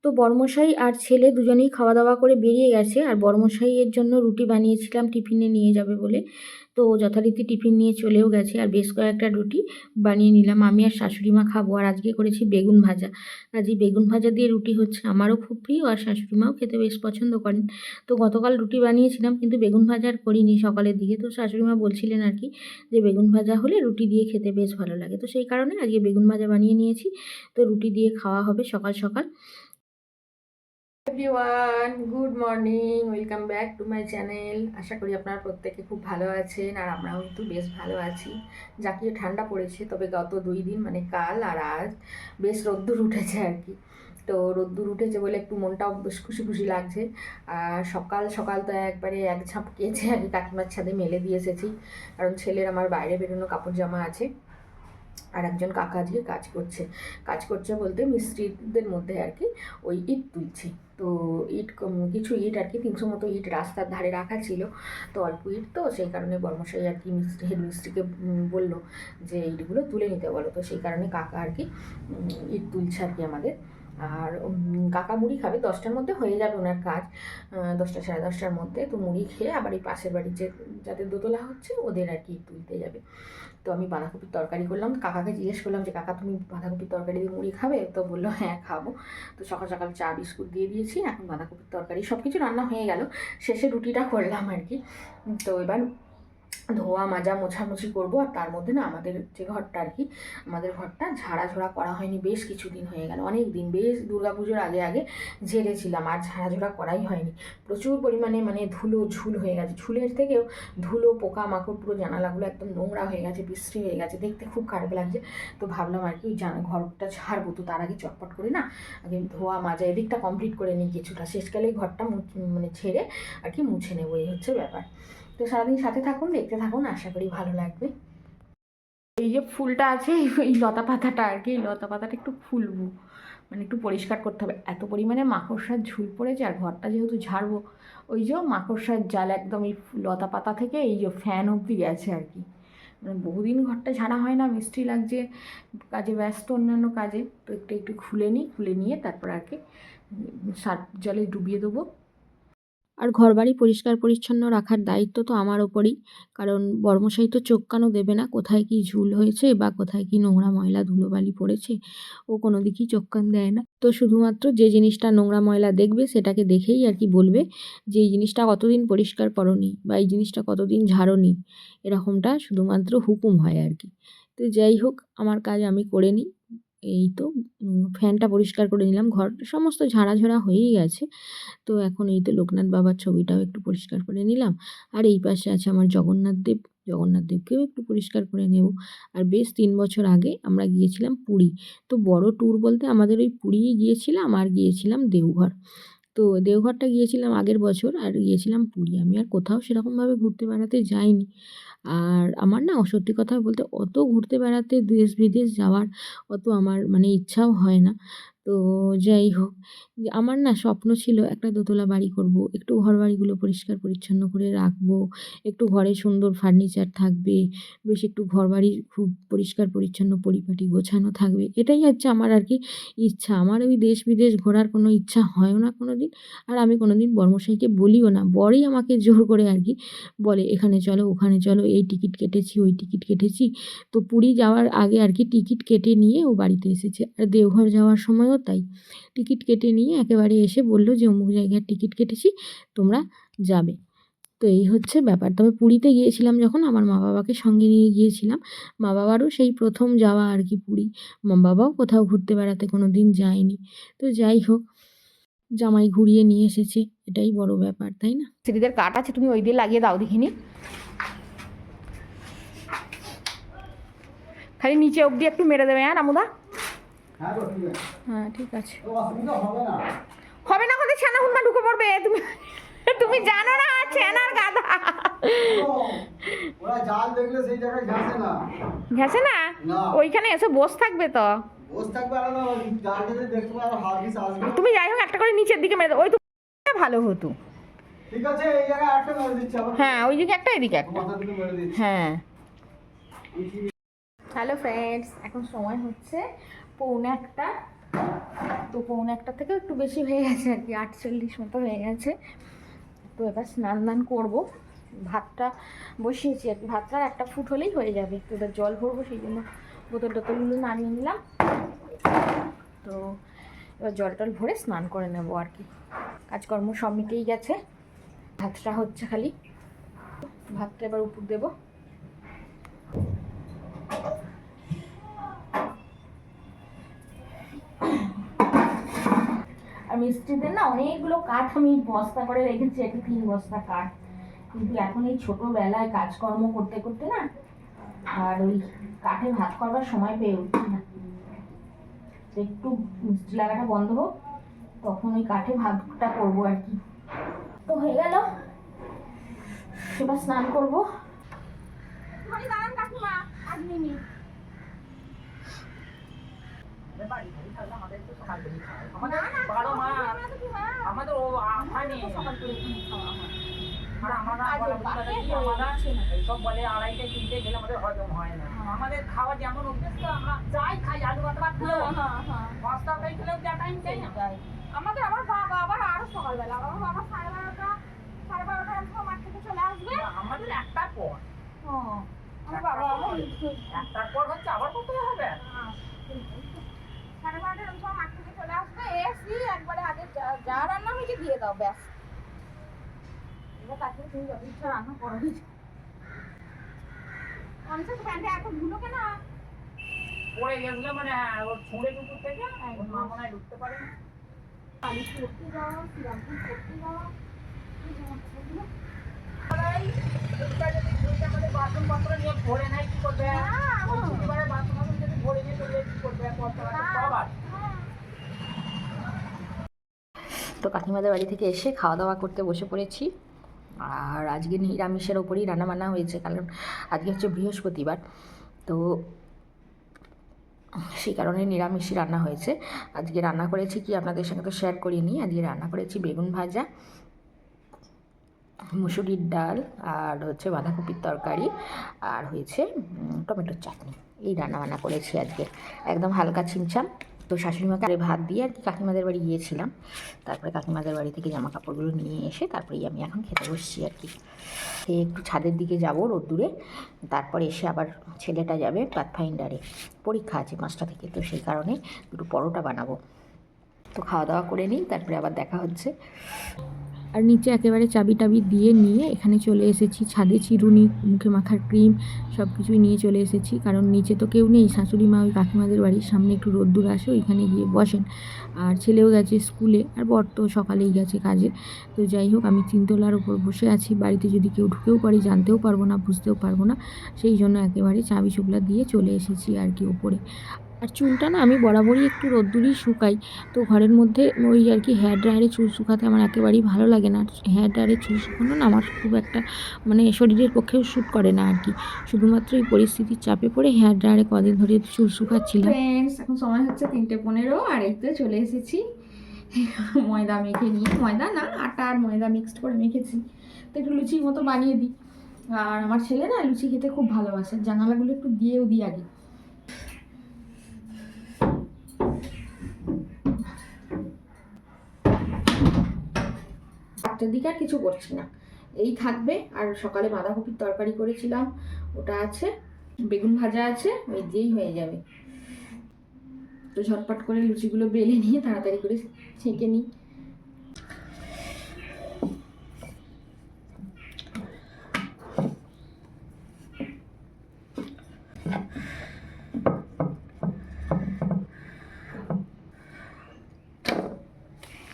তো বড়মশাই আর ছেলে দুজনেই খাওয়া দাওয়া করে বেরিয়ে গেছে। আর বড়মশাইয়ের জন্য রুটি বানিয়েছিলাম টিফিনে নিয়ে যাবে বলে, তো যথারীতি টিফিন নিয়ে চলেও গেছে। আর বেশ কয়েকটা রুটি বানিয়ে নিলাম, আমি আর শাশুড়ি মা খাবো। আর আজকে করেছি বেগুন ভাজা। আজ এই বেগুন ভাজা দিয়ে রুটি হচ্ছে আমারও খুব প্রিয়, আর শাশুড়ি মাও খেতে বেশ পছন্দ করেন। তো গতকাল রুটি বানিয়েছিলাম কিন্তু বেগুন ভাজা আর করিনি সকালের দিকে। তো শাশুড়ি মা বলছিলেন আর কি যে বেগুন ভাজা হলে রুটি দিয়ে খেতে বেশ ভালো লাগে, তো সেই কারণে আজকে বেগুন ভাজা বানিয়ে নিয়েছি। তো রুটি দিয়ে খাওয়া হবে সকাল সকাল। Everyone, good morning, welcome back to my channel. আশা করি আপনারা প্রত্যেকে খুব ভালো আছেন, আর আমরাও কিন্তু বেশ ভালো আছি। জাকিয়ে ঠান্ডা পড়েছে, তবে গত 2 দিন মানে কাল আর আজ বেশ রোদ্দুর উঠেছে আর কি। তো রোদ্দুর উঠেছে বলে একটু মনটাও বেশ খুশি খুশি লাগছে। আর সকাল সকাল তো একবারে এক ঝাঁপ কেচে আর কি কাকিমার ছাদে মেলে দিয়ে এসেছি, কারণ ছেলের আমার বাইরে বেরোনো কাপড় জামা আছে। আর একজন কাকা আজকে কাজ করছে বলতে মিস্ত্রিদের মধ্যে আর কি ওই ইট তুলছে। তো কিছু ইট আর কি 300 মতো ইট রাস্তার ধারে রাখা ছিল, তো অল্প ইট, তো সেই কারণে বর্মশাই আর কি হেড মিস্ত্রিকে বললো যে ইটগুলো তুলে নিতে বলো। তো সেই কারণে কাকা আর কি ইট তুলছে আর কি আমাদের। আর কাকা মুড়ি খাবে, 10টার মধ্যে হয়ে যাবে ওনার কাজ, 10টা সাড়ে 10টার মধ্যে। তো মুড়ি খেয়ে আবার এই পাশের বাড়ির যাদের দোতলা হচ্ছে ওদের আর কি তুলতে যাবে। তো আমি বাঁধাকপির তরকারি করলাম, কাকাকে জিজ্ঞেস করলাম যে কাকা তুমি বাঁধাকপির তরকারি দিয়ে মুড়ি খাবে? তো বললো হ্যাঁ খাবো। তো সকাল সকাল চা বিস্কুট দিয়ে দিয়েছি, এখন বাঁধাকপির তরকারি সব কিছু রান্না হয়ে গেল, শেষে রুটিটা করলাম আর কি। তো এবার ধোয়া মাজা মোছামুছি করবো। আর তার মধ্যে না আমাদের যে ঘরটা আর কি, আমাদের ঘরটা ঝাড়াঝোড়া করা হয়নি, বেশ কিছুদিন হয়ে গেল, অনেক দিন, বেশ দুর্গাপুজোর আগে আগে ঝেড়েছিলাম, আর ঝাড়াঝোড়া করাই হয়নি। প্রচুর পরিমাণে মানে ধুলো ঝুল হয়ে গেছে, ঝুলের থেকেও ধুলো পোকামাকড়, পুরো জানালাগুলো একদম নোংরা হয়ে গেছে, বিশ্রী হয়ে গেছে, দেখতে খুব খারাপ লাগছে। তো ভাবলাম আর কি ওই ঘরটা ঝাড়বো, তো তার আগে চটপট করে না আগে ধোয়া মাজা এদিকটা কমপ্লিট করে নিই কিছুটা, শেষকালে ঘরটা মানে ঝেড়ে আর কি মুছে নেবো, এই হচ্ছে ব্যাপার। তো সারাদিন সাথে থাকুন, দেখতে থাকুন, আশা করি ভালো লাগবে। এই যে ফুলটা আছে, এই লতা পাতাটা আর কি, এই লতা পাতাটা একটু খুলবো, মানে একটু পরিষ্কার করতে হবে, এত পরিমাণে মাকড়সার ঝুল পড়েছে। আর ঘরটা যেহেতু ঝাড়বো, ওই যে মাকড়সার জাল একদম এই লতা পাতা থেকে এই যে ফ্যান অবধি গেছে আর কি। মানে বহুদিন ঘরটা ঝাড়া হয় না, মিষ্টি লাগছে, কাজে ব্যস্ত, অন্যান্য কাজে। তো একটু একটু খুলে নিয়ে তারপর আর কি সার্ফ জলে ডুবিয়ে দেবো। আর ঘরবাড়ি পরিষ্কার পরিচ্ছন্ন রাখার দায়িত্ব তো আমার ওপরই, কারণ বর্মশাই তো চোখ কানও দেবে না কোথায় কি ঝুল হয়েছে বা কোথায় কি নোংরা ময়লা ধুলোবালি পড়েছে, ও কোনো দিকেই চোখ কান দেয় না। তো শুধুমাত্র যে জিনিসটা নোংরা ময়লা দেখবে সেটাকে দেখেই আর কি বলবে যে এই জিনিসটা কতদিন পরিষ্কার করনি বা এই জিনিসটা কতদিন ঝাড়নি, এরকমটা শুধুমাত্র হুকুম হয় আর কি। তো যাই হোক, আমার কাজ আমি করে নিই। এই তো ফ্যানটা পরিষ্কার করে নিলাম, ঘর সমস্ত ঝাড়াঝাড়া হয়েই গেছে। তো এখন এই তো লোকনাথ বাবার ছবিটাও একটু পরিষ্কার করে নিলাম। আর এই পাশে আছে আমার জগন্নাথ দেবকেও একটু পরিষ্কার করে নেব। আর বেশ 3 বছর আগে আমরা গিয়েছিলাম পুরী। তো বড় ট্যুর বলতে আমাদের ওই পুরীই গিয়েছিলাম, আর গিয়েছিলাম দেওঘর। তো দেওঘরটা গিয়েছিলাম আগের বছর, আর গিয়েছিলাম পুরী। আমি আর কোথাও সেরকমভাবে ঘুরতে বেড়াতে যাইনি। আর আমার না সত্যি কথা বলতে অত ঘুরতে বেড়াতে দেশ বিদেশ যাওয়ার অত আমার মানে ইচ্ছাও হয় না। তো যাই হোক, আমার না স্বপ্ন ছিল একটা দোতলা বাড়ি করব, একটু ঘরবাড়িগুলো পরিষ্কার পরিচ্ছন্ন করে রাখবো, একটু ঘরে সুন্দর ফার্নিচার থাকবে, বেশ একটু ঘরবাড়ি খুব পরিষ্কার পরিচ্ছন্ন পরিপাটি গোছানো থাকবে। এটাই হচ্ছে আমার আর কি ইচ্ছা। আমার ওই দেশ বিদেশ ঘোরার কোনো ইচ্ছা হয়ও না কোনো দিন। আর আমি কোনো দিন বর্মশাইকে বলিও না, বরই আমাকে জোর করে আর কি বলে এখানে চলো ওখানে চলো, এই টিকিট কেটেছি ওই টিকিট কেটেছি। তো পুরী যাওয়ার আগে আর কি টিকিট কেটে নিয়ে ও বাড়িতে এসেছে, আর দেওঘর যাওয়ার সময়ও তাই টিকিট কেটে নিয়ে একেবারে এসে বললো যে অমুক জায়গার টিকিট কেটেছি, তোমরা যাবে। তো এই হচ্ছে ব্যাপার। তবে পুরীতে গিয়েছিলাম যখন, আমার মা বাবাকে সঙ্গে নিয়ে গিয়েছিলাম। মা বাবারও সেই প্রথম যাওয়া আর কি পুরী। মা বাবাও কোথাও ঘুরতে বেড়াতে কোনো দিন যায়নি। তো যাই হোক, জামাই ঘুরিয়ে নিয়ে এসেছে, এটাই বড় ব্যাপার, তাই না? স্ত্রীদের কাট আছে, তুমি ওই দিয়ে লাগিয়ে দাও দেখিনি, খালি নিচে অবধি একটু মেরে দেবে। হ্যাঁ রামুদা, হ্যাঁ ঠিক আছে। হবে না, কোথায় ছানা হুন্মা ঢুকে পড়বে, তুমি তুমি জানো না ছানার গাদা। ওরা জাল দেখলে সেই জায়গায় ঘাসে না, ঘাসে না, ওইখানে এসে বসে থাকবে। তো তুমি যাই হোক একটা করে নিচের দিকে মেরে দাও, ওই তো ভালো হতো। ঠিক আছে, এই জায়গায় একটা মেরে দিচ্ছি। হ্যাঁ ওই দিকে একটা, এদিকে একটা। হ্যাঁ। হ্যালো ফ্রেন্ডস, এখন সময় হচ্ছে 1:45। তো 1:45 থেকে একটু বেশি হয়ে গেছে আর কি, 48 মতো হয়ে গেছে। তো এবার স্নান করবো, ভাতটা বসিয়েছি আর কি, ভাতটার একটা ফুট হলেই হয়ে যাবে। তো এবার জল ভরবো, সেই জন্য বোতলগুলো নামিয়ে নিলাম। তো এবার জল টল ভরে স্নান করে নেবো আর কি, কাজকর্ম সব মিটেই গেছে, ভাতটা হচ্ছে খালি। ভাতটা এবার উপর দেবো। আর মিস্ত্রিদের না অনেকগুলো কাঠ আমি বস্তা করে রেখেছি, একটা 3 বস্তা কাঠ, কিন্তু এখন এই ছোটবেলায় কাজকর্ম করতে করতে না আর ওই কাঠে ভাত করবার সময় পেয়ে উঠছি না। একটু মিস্ত্রি লাগাটা বন্ধ হোক, তখন ওই কাঠে ভাতটা করবো আর কি। তো হয়ে গেল, এবার স্নান করবো। আমাদের সব বলে 2:30 3টে গেলে আমাদের হজম হয় না। আমাদের খাওয়া যেমন অভ্যেস তো আমরা যাই খাই, আলু বাটা খেলেও বস্তাটাই খেলেও যা টাইম চাই না। আমাদের আমার বাবা আবার আরো সকালবেলা, আমার বাবা 12:30 সময় মাঠ থেকে চলে আসবে। আমাদের একটার পর, আমার বাবা একটার পর হচ্ছে আবার করতে হবে। 12:30 সময় মাঠ থেকে চলে আসবে, এসি একবারে আগে যা রান্না হয়েছে দিয়ে দাও, ব্যাস। এবার তাকে তুমি যত ইচ্ছা রান্না করো। অনসেট প্যান্টে এত ধুলো কেন পড়ে গেছিল, মানে ওর ছুঁড়ে টুকুর থেকে ওর মা মনে হয় ঢুকতে পারে না। পানি করতে যাও, সিরামপুর করতে যাও, আমাদের বাথরুম পত্র নিয়ে ভরে নেয়, কি করবে? শনিবারে বাথরুম যদি ভরে নিয়ে চলে কি করবে? সব আছে। তো কাকিমাদের বাড়ি থেকে এসে খাওয়া দাওয়া করতে বসে পড়েছি। আর আজকে নিরামিষের ওপরেই রান্নাবান্না হয়েছে, কারণ আজকে হচ্ছে বৃহস্পতিবার, তো সেই কারণে নিরামিষই রান্না হয়েছে। আজকে রান্না করেছি কি আপনাদের সঙ্গে তো শেয়ার করিনি। আজকে রান্না করেছি বেগুন ভাজা, মুসুরির ডাল, আর হচ্ছে বাঁধাকপির তরকারি, আর হয়েছে টমেটোর চাটনি। এই রান্নাবান্না করেছি আজকে, একদম হালকা ছিমছাম। তো শাশুড়িমাকে আরে ভাত দিয়ে আর কি কাকিমাদের বাড়ি গিয়েছিলাম, তারপরে কাকিমাদের বাড়ি থেকে জামা কাপড়গুলো নিয়ে এসে তারপরেই আমি এখন খেতে বসছি আর কি। সে একটু ছাদের দিকে যাব রোদ্দুরে, তারপরে এসে আবার ছেলেটা যাবে পাথফাইন্ডারে, পরীক্ষা আছে 5টা থেকে, তো সেই কারণে একটু পরোটা বানাবো। তো খাওয়া দাওয়া করে নিই, তারপরে আবার দেখা হচ্ছে। আর নিচে একেবারে চাবি টাবি দিয়ে নিয়ে এখানে চলে এসেছি, ছাদে চিরুনি, মুখে মাখার ক্রিম সব কিছুই নিয়ে চলে এসেছি, কারণ নিচে তো কেউ নেই। শাশুড়ি মা ওই কাকিমাদের বাড়ির সামনে একটু রোদ্দুর আসে, ওইখানে গিয়ে বসেন। আর ছেলেও গেছে স্কুলে, আর বর তো সকালেই গেছে কাজে। তো যাই হোক, আমি 3তলার ওপর বসে আছি, বাড়িতে যদি কেউ ঢুকেও পারি জানতেও পারবো না, বুঝতেও পারবো না, সেই জন্য একেবারে চাবি চুবলা দিয়ে চলে এসেছি আর কি ওপরে। আর চুলটা না আমি বরাবরই একটু রোদ্দুরেই শুকাই, তো ঘরের মধ্যে ওই আর কি হেয়ার ড্রায়ারে চুল শুকাতে আমার একেবারেই ভালো লাগে না। হেয়ার ড্রায়ারে চুল শুকানো না আমার খুব একটা মানে শরীরের পক্ষেও শ্যুট করে না আর কি। শুধুমাত্র এই পরিস্থিতির চাপে পড়ে হেয়ার ড্রায়ারে কদিন ধরে চুল শুকাচ্ছিলাম। ফ্রেন্ডস, এখন সময় হচ্ছে 3:15, আর এই তো চলে এসেছি ময়দা মেখে নিয়ে, ময়দা না আটা আর ময়দা মিক্সড করে মেখেছি, তো একটু লুচির মতো বানিয়ে দিই। আর আমার ছেলে না লুচি খেতে খুব ভালোবাসে, জানালাগুলো একটু দিয়েও দিই আগে। 8টার দিকে আর কিছু করছি না, এই থাকবে। আর সকালে বাঁধাকপির তরকারি করেছিলাম, ওটা আছে, বেগুন ভাজা আছে, ওই দিয়েই হয়ে যাবে। তো ঝটপট করে লুচিগুলো বেলে নিয়ে তাড়াতাড়ি করে ছেঁকে নিই।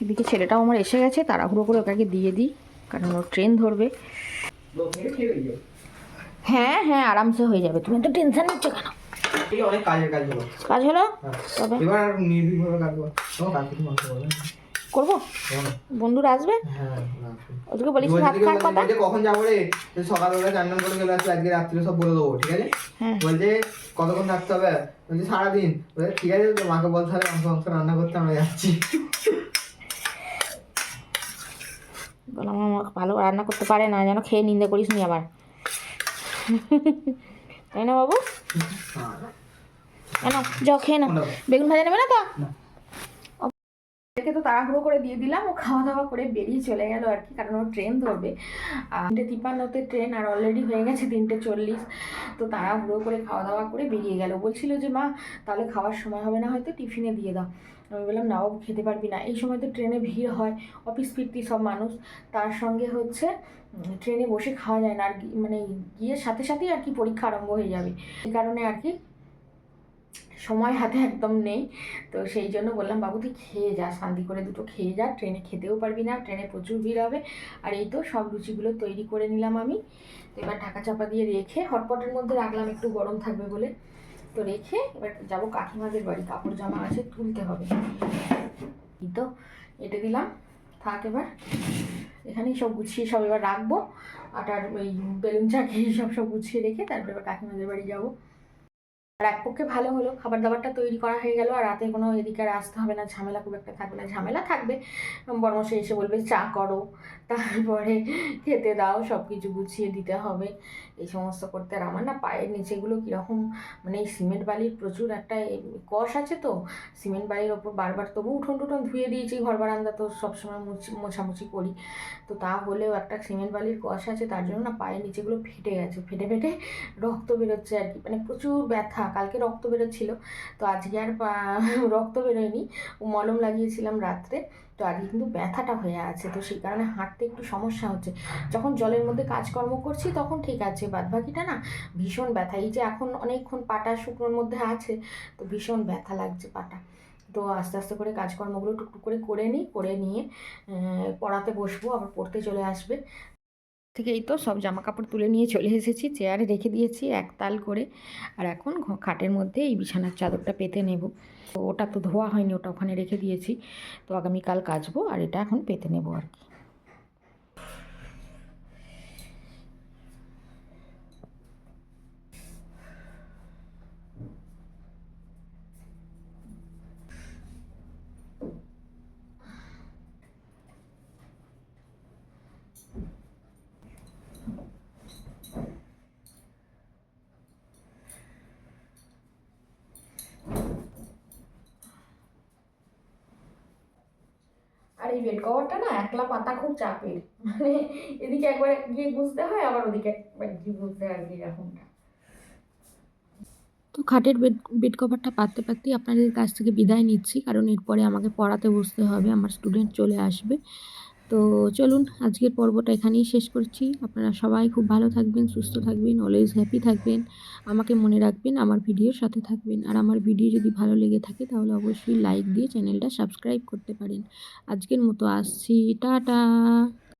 এদিকে ছেলেটাও আমার এসে গেছে, তাড়াহুড়ো করে ওকে দিয়ে দিই, কারণ ওর ট্রেন ধরবে। হ্যাঁ হ্যাঁ, আরামসে হয়ে যাবে, তুমি তো টেনশন নিচ্ছ কেন? অনেক কাজ হলো। কাজ হলো, তবে এবার নির্ভীকভাবে কাজ করবো। বন্ধুরা আসবে, ওদেরকে বলিস ভাত খাওয়ার কথা। কখন যাবো রে? সকালবেলা চান্নান করে চলে আসছে, আজকে রাত্রে সব বলে দেবো, ঠিক আছে? বলছে কতক্ষণ থাকতে হবে? বলছে সারাদিন। ঠিক আছে, তো মাকে বল তাহলে মাংস রান্না করতে আমরা যাচ্ছি। বললাম আমার ভালো রান্না করতে পারে না, যেন খেয়ে নিন্দে করিস নি আবার, তাই না বাবু? কেন যাও খেয়ে নাও, বেগুন ভাজা নেবে না তো? একে তো তাড়াহুড়ো করে দিয়ে দিলাম, ও খাওয়া দাওয়া করে বেরিয়ে চলে গেল আর কি, কারণ ও ট্রেন ধরবে 3:53-তে ট্রেন, আর অলরেডি হয়ে গেছে 3:40। তো তাড়াহুড়ো করে খাওয়া দাওয়া করে বেরিয়ে গেল। বলছিল যে মা তাহলে খাওয়ার সময় হবে না, হয়তো টিফিনে দিয়ে দাও। আমি বললাম না, ও খেতে পারবি না, এই সময় তো ট্রেনে ভিড় হয়, অফিস ফিরতি সব মানুষ, তার সঙ্গে হচ্ছে ট্রেনে বসে খাওয়া যায় না, আর মানে গিয়ে সাথে সাথেই আর কি পরীক্ষা আরম্ভ হয়ে যাবে, এই কারণে আর কি সময় হাতে একদম নেই। তো সেই জন্য বললাম বাবু তুই খেয়ে যা, শান্তি করে দুটো খেয়ে যা, ট্রেনে খেতেও পারবি না, ট্রেনে প্রচুর ভিড় হবে। আর এই তো সব লুচিগুলো তৈরি করে নিলাম আমি। তো এবার ঢাকা চাপা দিয়ে রেখে হটপটের মধ্যে রাখলাম একটু গরম থাকবে বলে। তো রেখে এবার যাবো কাকিমাদের বাড়ি, কাপড় জামা আছে তুলতে হবে। এই তো এটা দিলাম, থাক এবার এখানেই সব গুছিয়ে সব এবার রাখবো। আর ওই বেলুন চাকি সব গুছিয়ে রেখে তারপরে এবার কাকিমাদের বাড়ি যাবো। আর এক পক্ষে ভালো হলো, খাবার দাবারটা তৈরি করা হয়ে গেল, আর রাতে কোনো এদিকে আর আসতে হবে না, ঝামেলা খুব একটা থাকবে না। ঝামেলা থাকবে, বরমশাই এসে বলবে চা করো, তারপরে খেতে দাও, সব কিছু গুছিয়ে দিতে হবে, এই সমস্ত করতে। আর আমার না পায়ের নিচেগুলো কীরকম, মানে এই সিমেন্ট বালির প্রচুর একটা কষ আছে, তো সিমেন্ট বালির ওপর বারবার, তবু উঠোন টুঠোন ধুয়ে দিয়েছি, ঘর বারান্দা তো সবসময় মোছামুছি করি, তো তা হলেও একটা সিমেন্ট বালির কষ আছে, তার জন্য না পায়ের নিচেগুলো ফেটে গেছে, ফেটে ফেটে রক্ত বেরোচ্ছে আর কি, মানে প্রচুর ব্যথা। কালকে রক্ত বেরোচ্ছিল, তো আজকে আর রক্ত বেরোয়নি, মলম লাগিয়েছিলাম রাত্রে, তো আজকে কিন্তু ব্যথাটা হয়ে আছে, তো সেই কারণে হাঁটতে একটু সমস্যা হচ্ছে। যখন জলের মধ্যে কাজকর্ম করছি তখন ঠিক আছে, বাদবাকিটা না ভীষণ ব্যথা। এই যে এখন অনেকক্ষণ পাটা শুকনোর মধ্যে আছে, তো ভীষণ ব্যথা লাগছে পাটা। তো আস্তে আস্তে করে কাজকর্মগুলো টুকটুক করে করে নিই, করে নিয়ে পড়াতে বসবো, আবার পড়তে চলে আসবে। থেকে এই তো সব জামা কাপড় তুলে নিয়ে চলে এসেছি, চেয়ারে রেখে দিয়েছি একতাল করে। আর এখন খাটের মধ্যে এই বিছানার চাদরটা পেতে নেব। তো ওটা তো ধোয়া হয়নি, ওটা ওখানে রেখে দিয়েছি, তো আগামীকাল কাচবো, আর এটা এখন পেতে নেব আর কি। আর এই বেড কভারটা না একলা পাতা খুব চাপের, মানে এদিকে একবার গিয়ে বুঝতে হয়, আবার ওদিকে একবার গিয়ে বুঝতে হয় আর কি, এরকমটা। তো খাটের বেড কভারটা পাততে পাততেই আপনাদের কাছ থেকে বিদায় নিচ্ছি, কারণ এরপরে আমাকে পড়াতে বসতে হবে, আমার স্টুডেন্ট চলে আসবে। তো চলুন আজকের পর্বটা এখানেই শেষ করছি। আপনারা সবাই খুব ভালো থাকবেন, সুস্থ থাকবেন, অলওয়েজ হ্যাপি থাকবেন, আমাকে মনে রাখবেন, আমার ভিডিওর সাথে থাকবেন। আর আমার ভিডিও যদি ভালো লেগে থাকে তাহলে অবশ্যই লাইক দিয়ে চ্যানেলটা সাবস্ক্রাইব করতে পারেন। আজকের মতো আসছি, টাটা।